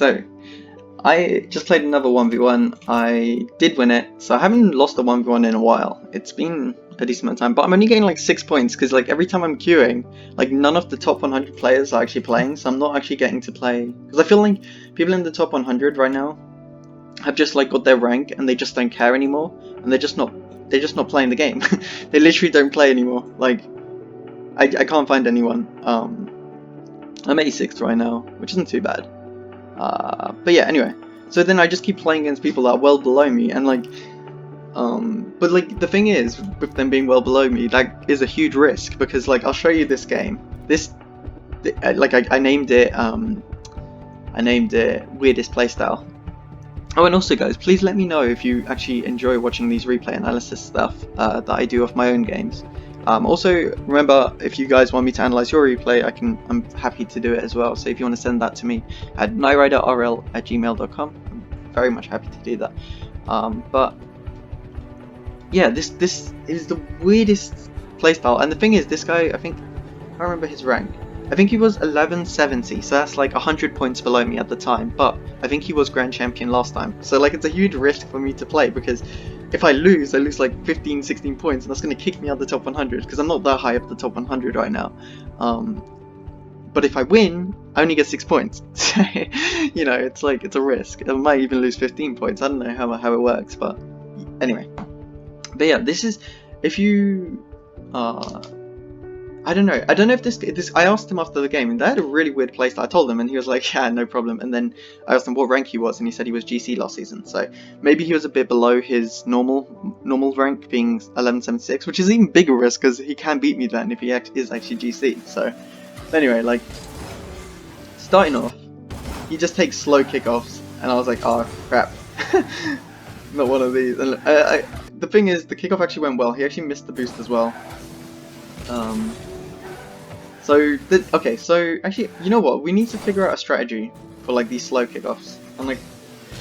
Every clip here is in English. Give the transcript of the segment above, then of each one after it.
So, I just played another 1v1. I did win it, so I haven't lost a 1v1 in a while. It's been a decent amount of time, but I'm only getting like 6 points because like every time I'm queuing, like none of the top 100 players are actually playing, so I'm not actually getting to play. Because I feel like people in the top 100 right now have just like got their rank and they just don't care anymore, and they're just not playing the game. They literally don't play anymore. Like I can't find anyone. I'm 86th right now, which isn't too bad. But yeah, anyway. So then I just keep playing against people that are well below me, and like, but like the thing is, with them being well below me, that is a huge risk because like I'll show you this game. I named it weirdest playstyle. Oh, and also guys, please let me know if you actually enjoy watching these replay analysis stuff that I do of my own games. Also, remember, if you guys want me to analyze your replay, I'm happy to do it as well. So if you want to send that to me at nightryderrl@gmail.com, I'm very much happy to do that. But yeah, this is the weirdest playstyle, and the thing is, this guy, I can't remember his rank. I think he was 1170, so that's like 100 points below me at the time, but I think he was Grand Champion last time. So like it's a huge risk for me to play because if I lose like 15, 16 points, and that's going to kick me out the top 100 because I'm not that high up the top 100 right now. But if I win, I only get 6 points. So, you know, it's like, it's a risk. I might even lose 15 points. I don't know how it works, but anyway. But yeah, this is, if you, I don't know if this, I asked him after the game, and they had a really weird playstyle. I told him, and he was like, yeah, no problem. And then I asked him what rank he was, and he said he was GC last season. So maybe he was a bit below his normal rank, being 1176, which is even bigger risk because he can beat me then if he is actually GC. So anyway, like, starting off, he just takes slow kickoffs, and I was like, oh crap, not one of these. And the thing is, the kickoff actually went well. He actually missed the boost as well. Okay, so actually, you know what? We need to figure out a strategy for like these slow kickoffs. And like,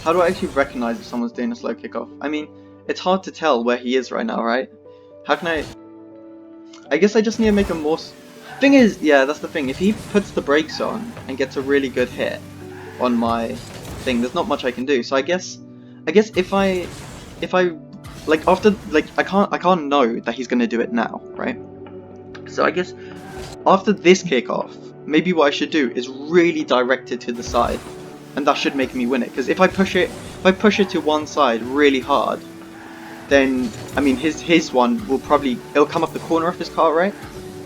how do I actually recognize if someone's doing a slow kickoff? I mean, it's hard to tell where he is right now, right? How can I guess I just need to make a more... Thing is, yeah, that's the thing. If he puts the brakes on and gets a really good hit on my thing, there's not much I can do. So I guess if I like after like I can't know that he's gonna do it now, right? So I guess after this kickoff, maybe what I should do is really direct it to the side, and that should make me win it. Because if I push it to one side really hard, then I mean his one will it'll come up the corner of his car, right?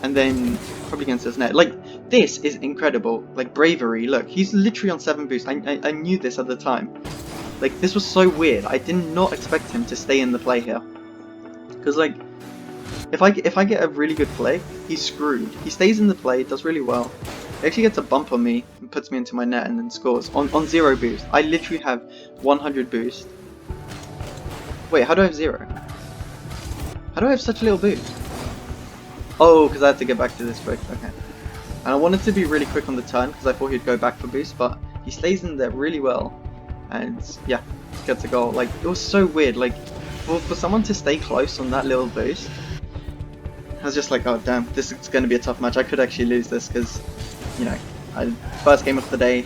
And then probably against his net. Like, this is incredible. Like, bravery. Look, he's literally on 7 boost. I knew this at the time. Like, this was so weird. I did not expect him to stay in the play here. Because like, if I get a really good flick, he's screwed. He stays in the play, does really well. He actually gets a bump on me and puts me into my net and then scores on 0 boost. I literally have 100 boost. Wait, how do I have 0? How do I have such a little boost? Oh, because I had to get back to this quick. Okay. And I wanted to be really quick on the turn because I thought he'd go back for boost, but he stays in there really well. And yeah, gets a goal. Like, it was so weird. Like, for someone to stay close on that little boost, I was just like, oh damn, this is going to be a tough match. I could actually lose this because, you know, first game of the day,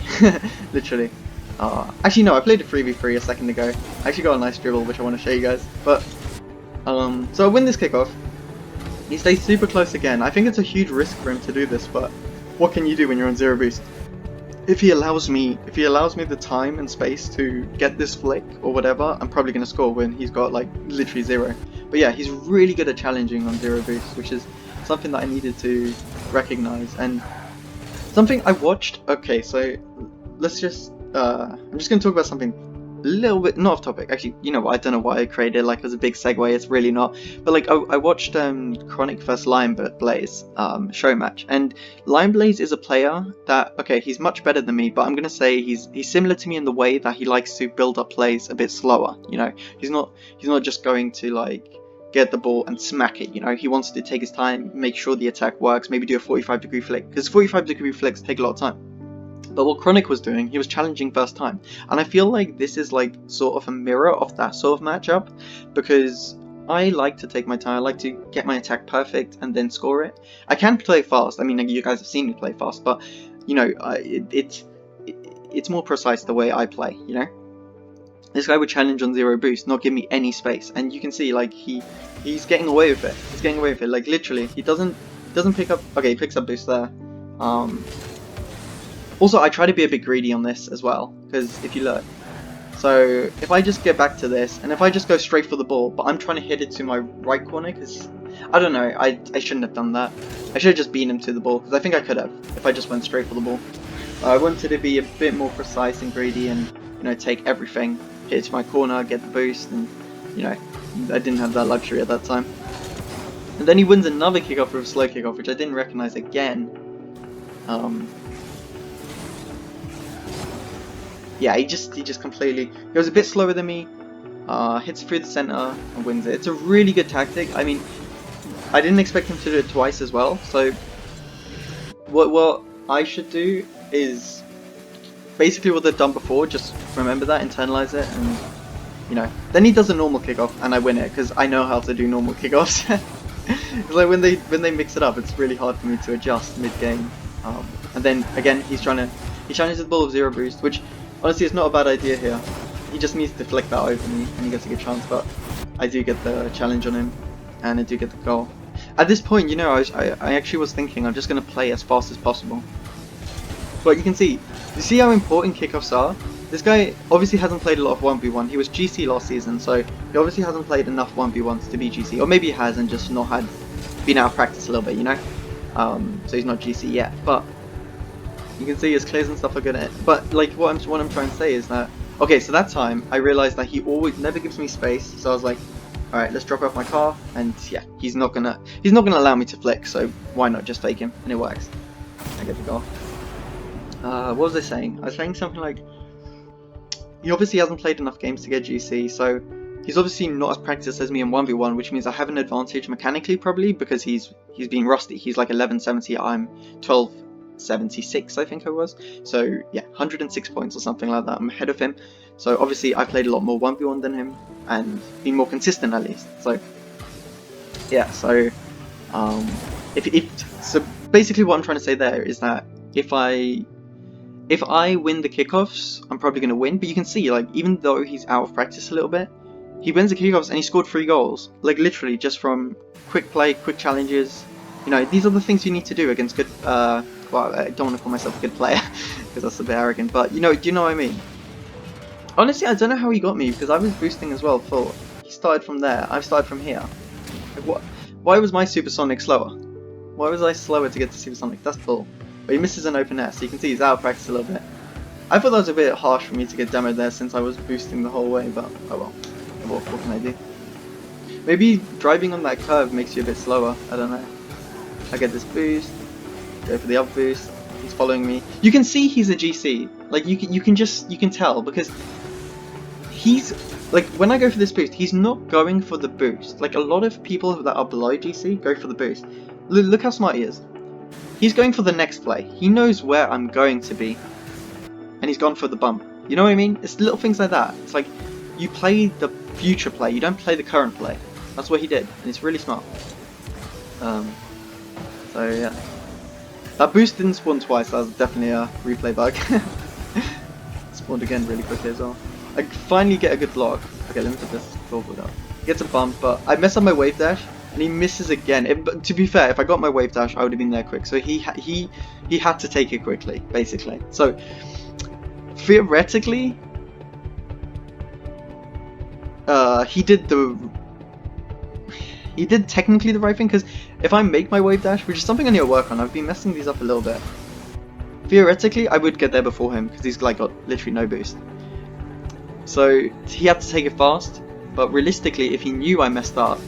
literally. Actually no, I played a 3v3 a second ago. I actually got a nice dribble which I want to show you guys. But, so I win this kickoff. He stays super close again. I think it's a huge risk for him to do this, but what can you do when you're on 0 boost? If he allows me the time and space to get this flick or whatever, I'm probably going to score when he's got like literally 0. But yeah, he's really good at challenging on 0 boost, which is something that I needed to recognize. And something I watched, okay, so let's just, I'm just going to talk about something a little bit, not off topic, actually, you know what, I don't know why I created it like as a big segue, it's really not, but like, I watched Chronic vs Lion Blaze show match, and Lion Blaze is a player that, okay, he's much better than me, but I'm gonna say he's similar to me in the way that he likes to build up plays a bit slower, you know, he's not just going to like get the ball and smack it, you know, he wants to take his time, make sure the attack works, maybe do a 45-degree flick, because 45-degree flicks take a lot of time. But what Chronic was doing, he was challenging first time. And I feel like this is like sort of a mirror of that sort of matchup, because I like to take my time, I like to get my attack perfect and then score it. I can play fast, I mean, you guys have seen me play fast, but you know, it's more precise the way I play, you know? This guy would challenge on 0 boost, not give me any space, and you can see like he's getting away with it. He's getting away with it. Like literally, he doesn't pick up. Okay, he picks up boost there. Also, I try to be a bit greedy on this as well, because if you look, so if I just get back to this, and if I just go straight for the ball, but I'm trying to hit it to my right corner, because I don't know, I shouldn't have done that. I should have just beaten him to the ball, because I think I could have if I just went straight for the ball. I wanted to be a bit more precise and greedy, and you know, take everything. Hit it to my corner, get the boost, and you know, I didn't have that luxury at that time. And then he wins another kickoff with a slow kickoff, which I didn't recognize again. Yeah, he just completely goes a bit slower than me, hits through the center and wins it. It's a really good tactic. I mean, I didn't expect him to do it twice as well. So what I should do is basically what they've done before, just remember that, internalize it, and you know, then he does a normal kickoff and I win it because I know how to do normal kickoffs. It's like when they mix it up, it's really hard for me to adjust mid game. And then again, he challenges the ball of 0 boost, which honestly is not a bad idea here. He just needs to flick that over me and he gets a good chance. But I do get the challenge on him and I do get the goal. At this point, you know, I actually was thinking I'm just going to play as fast as possible. But you can see how important kickoffs are? This guy obviously hasn't played a lot of 1v1. He was GC last season, so he obviously hasn't played enough 1v1s to be GC. Or maybe he has and just been out of practice a little bit, you know? So he's not GC yet. But you can see his clears and stuff are good at it. But like what I'm trying to say is that, okay, so that time I realized that he always never gives me space. So I was like, alright, let's drop off my car, and yeah, he's not gonna allow me to flick, so why not just fake him? And it works. I get the goal. What was I saying? I was saying something like, he obviously hasn't played enough games to get GC, so he's obviously not as practiced as me in 1v1, which means I have an advantage mechanically probably, because he's being rusty. He's like 1170, I'm 1276 I think I was. So yeah, 106 points or something like that, I'm ahead of him. So obviously I played a lot more 1v1 than him, and been more consistent at least. So yeah, so so basically what I'm trying to say there is that if I win the kickoffs, I'm probably going to win. But you can see, like, even though he's out of practice a little bit, he wins the kickoffs and he scored 3 goals. Like, literally, just from quick play, quick challenges. You know, these are the things you need to do against good, well, I don't want to call myself a good player, because that's a bit arrogant. But, you know, do you know what I mean? Honestly, I don't know how he got me, because I was boosting as well full. He started from there, I started from here. Like, what? Why was my supersonic slower? Why was I slower to get to supersonic? That's bull. But he misses an open air, so you can see he's out of practice a little bit. I thought that was a bit harsh for me to get demoed there since I was boosting the whole way, but oh well. What can I do? Maybe driving on that curve makes you a bit slower, I don't know. I get this boost, go for the up boost, he's following me. You can see he's a GC, like you can tell, because he's, like, when I go for this boost, he's not going for the boost. Like, a lot of people that are below GC go for the boost. Look how smart he is. He's going for the next play. He knows where I'm going to be, and he's gone for the bump. You know what I mean? It's little things like that. It's like, you play the future play, you don't play the current play. That's what he did, and it's really smart. So yeah. That boost didn't spawn twice, that was definitely a replay bug. Spawned again really quickly as well. I finally get a good block. Okay, let me put this forward up. He gets a bump, but I mess up my wave dash. And he misses again. But to be fair, if I got my wave dash, I would have been there quick. So he had to take it quickly, basically. So theoretically, he did technically the right thing, because if I make my wave dash, which is something I need to work on, I've been messing these up a little bit. Theoretically, I would get there before him because he's like got literally no boost. So he had to take it fast. But realistically, if he knew I messed up,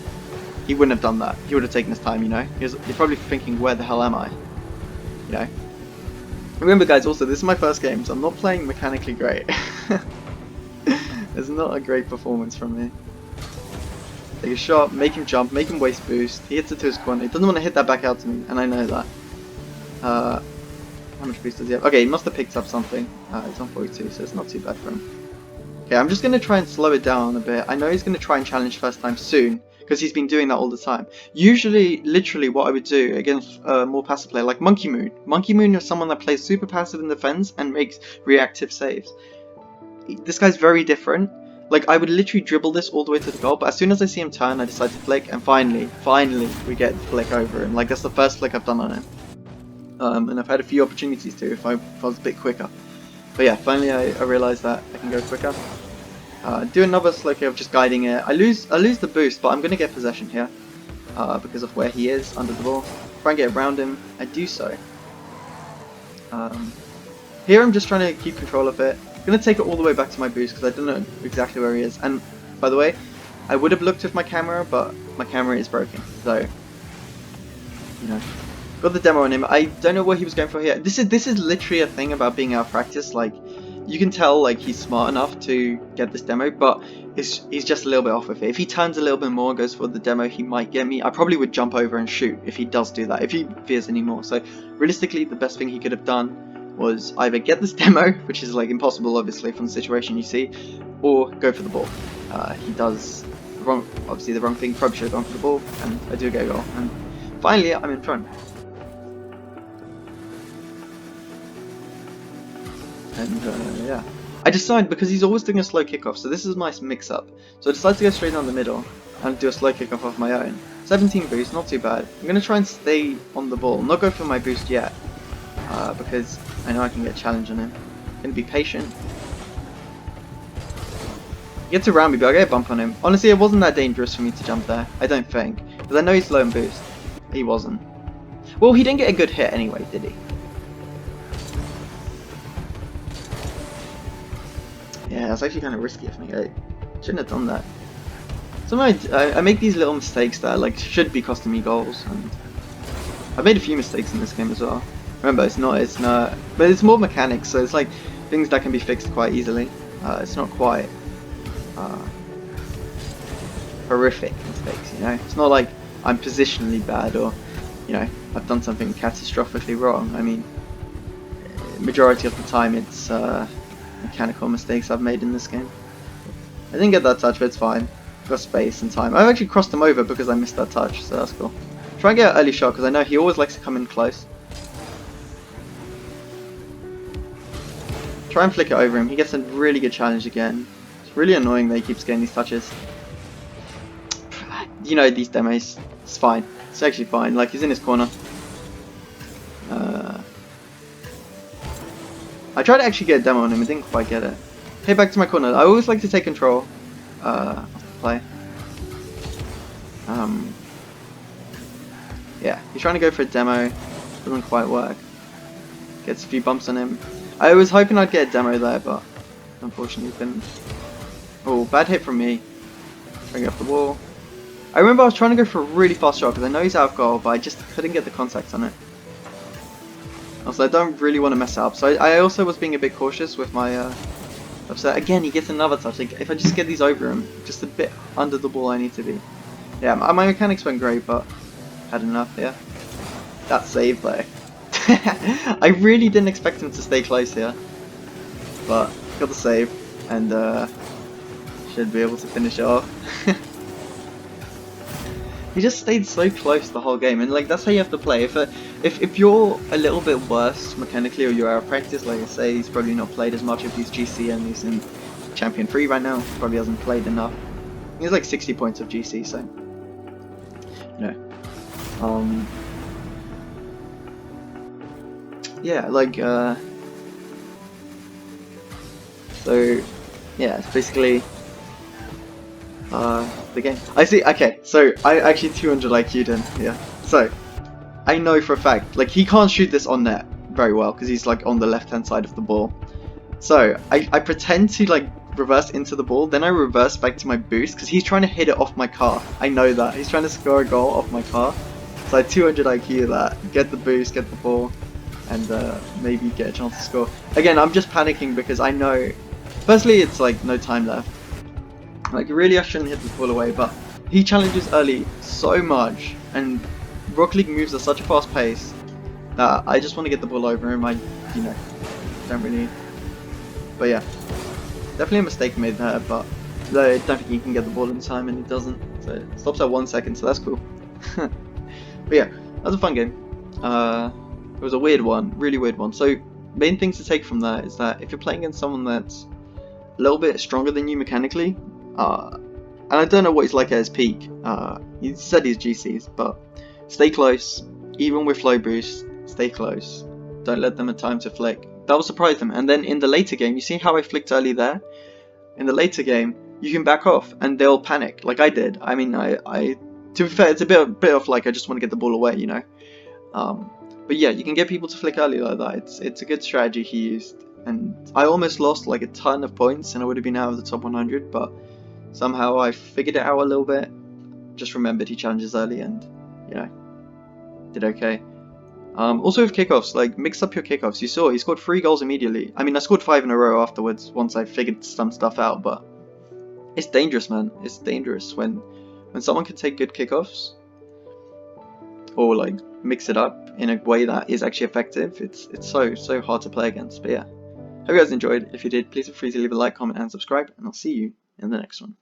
he wouldn't have done that. He would have taken his time, you know. He's probably thinking, where the hell am I? You know. Remember, guys, also, this is my first game, so I'm not playing mechanically great. It's not a great performance from me. Take a shot, make him jump, make him waste boost. He hits it to his corner. He doesn't want to hit that back out to me, and I know that. How much boost does he have? Okay, he must have picked up something. He's on 42, so it's not too bad for him. Okay, I'm just going to try and slow it down a bit. I know he's going to try and challenge first time soon. because he's been doing that all the time. Usually, literally, what I would do against more passive player like Monkey Moon. Monkey Moon is someone that plays super passive in defense and makes reactive saves. This guy's very different. Like, I would literally dribble this all the way to the goal, but as soon as I see him turn, I decide to flick, and finally, we get the flick over him. Like, that's the first flick I've done on him. And I've had a few opportunities to if I was a bit quicker. But yeah, finally I realised that I can go quicker. Do another slow kick of just guiding it. I lose the boost, but I'm going to get possession here. Because of where he is under the ball. Try and get around him. I do so. Here I'm just trying to keep control of it. I'm going to take it all the way back to my boost because I don't know exactly where he is. And by the way, I would have looked with my camera, but my camera is broken. So, you know, got the demo on him. I don't know what he was going for here. This is literally a thing about being out of practice. Like, you can tell like he's smart enough to get this demo, but he's just a little bit off with it. If he turns a little bit more and goes for the demo, he might get me. I probably would jump over and shoot if he does do that, if he fears anymore. So realistically, the best thing he could have done was either get this demo, which is like impossible obviously from the situation you see, or go for the ball. He does obviously the wrong thing. Probably should have gone for the ball, and I do get a goal. And finally, I'm in front. And yeah, I decided because he's always doing a slow kickoff, so this is my mix-up. So I decided to go straight down the middle and do a slow kickoff of my own. 17 boost, not too bad. I'm going to try and stay on the ball, not go for my boost yet, because I know I can get a challenge on him. I'm going to be patient. He gets around me, but I get a bump on him. Honestly, it wasn't that dangerous for me to jump there, I don't think, because I know he's low in boost. He wasn't. Well, he didn't get a good hit anyway, did he? Yeah, that's actually kind of risky of me. I shouldn't have done that. Sometimes I make these little mistakes that like should be costing me goals, and I've made a few mistakes in this game as well. Remember, it's not, but it's more mechanics, so it's like things that can be fixed quite easily. It's not quite horrific mistakes, you know. It's not like I'm positionally bad or, you know, I've done something catastrophically wrong. I mean, majority of the time it's mechanical mistakes I've made in this game. I didn't get that touch, but it's fine. Got space and time. I've actually crossed him over because I missed that touch, so that's cool. Try and get an early shot because I know he always likes to come in close. Try and flick it over him. He gets a really good challenge again. It's really annoying that he keeps getting these touches. You know, these demos, it's fine. It's actually fine. Like, he's in his corner. I tried to actually get a demo on him, I didn't quite get it. Hey, back to my corner. I always like to take control of the play. Yeah, he's trying to go for a demo, doesn't quite work. Gets a few bumps on him. I was hoping I'd get a demo there, but unfortunately didn't. Oh, bad hit from me. Trying to get off the wall. I remember I was trying to go for a really fast shot because I know he's out of goal, but I just couldn't get the contact on it. Also, I don't really want to mess up, so I also was being a bit cautious with my upset. Again, he gets another touch. Like, if I just get these over him, just a bit under the ball I need to be. Yeah, my mechanics went great, but had enough here. That save though. I really didn't expect him to stay close here, but got the save, and should be able to finish it off. He just stayed so close the whole game, and like that's how you have to play. If you're a little bit worse mechanically, or you're out of practice, like I say, he's probably not played as much of his GC, and he's in Champion 3 right now. Probably hasn't played enough. He has like 60 points of GC, so you know. Yeah, like so yeah, it's basically the game. I see. Okay, so I actually 200 IQ'd him here. So I know for a fact, like, he can't shoot this on net very well because he's like on the left hand side of the ball. So I pretend to like reverse into the ball, then I reverse back to my boost because he's trying to hit it off my car. I know that he's trying to score a goal off my car. So I 200 IQ that, get the boost, get the ball, and maybe get a chance to score. Again, I'm just panicking because I know, firstly, it's like no time left. Like, really I shouldn't hit this ball away, but he challenges early so much, and Rocket League moves at such a fast pace that I just want to get the ball over him. I, you know, don't really. But yeah, definitely a mistake made there, but I don't think he can get the ball in time, and he doesn't. So it stops at 1 second, so that's cool. But yeah, that was a fun game. It was a weird one, really weird one. So main things to take from that is that if you're playing against someone that's a little bit stronger than you mechanically, and I don't know what he's like at his peak. He said he's GCs, but stay close. Even with low boost, stay close. Don't let them have time to flick. That will surprise them. And then in the later game, you see how I flicked early there? In the later game, you can back off and they'll panic, like I did. I mean, to be fair, it's a bit of like I just want to get the ball away, you know. But yeah, you can get people to flick early like that. It's a good strategy he used, and I almost lost like a ton of points, and I would have been out of the top 100, but somehow I figured it out a little bit. Just remembered he challenges early, and you know, did okay. Also with kickoffs, like mix up your kickoffs. You saw he scored 3 goals immediately. I mean, I scored 5 in a row afterwards once I figured some stuff out, but it's dangerous, man. It's dangerous when someone can take good kickoffs or like mix it up in a way that is actually effective. It's so hard to play against. But yeah, hope you guys enjoyed. If you did, please feel free to leave a like, comment, and subscribe, and I'll see you in the next one.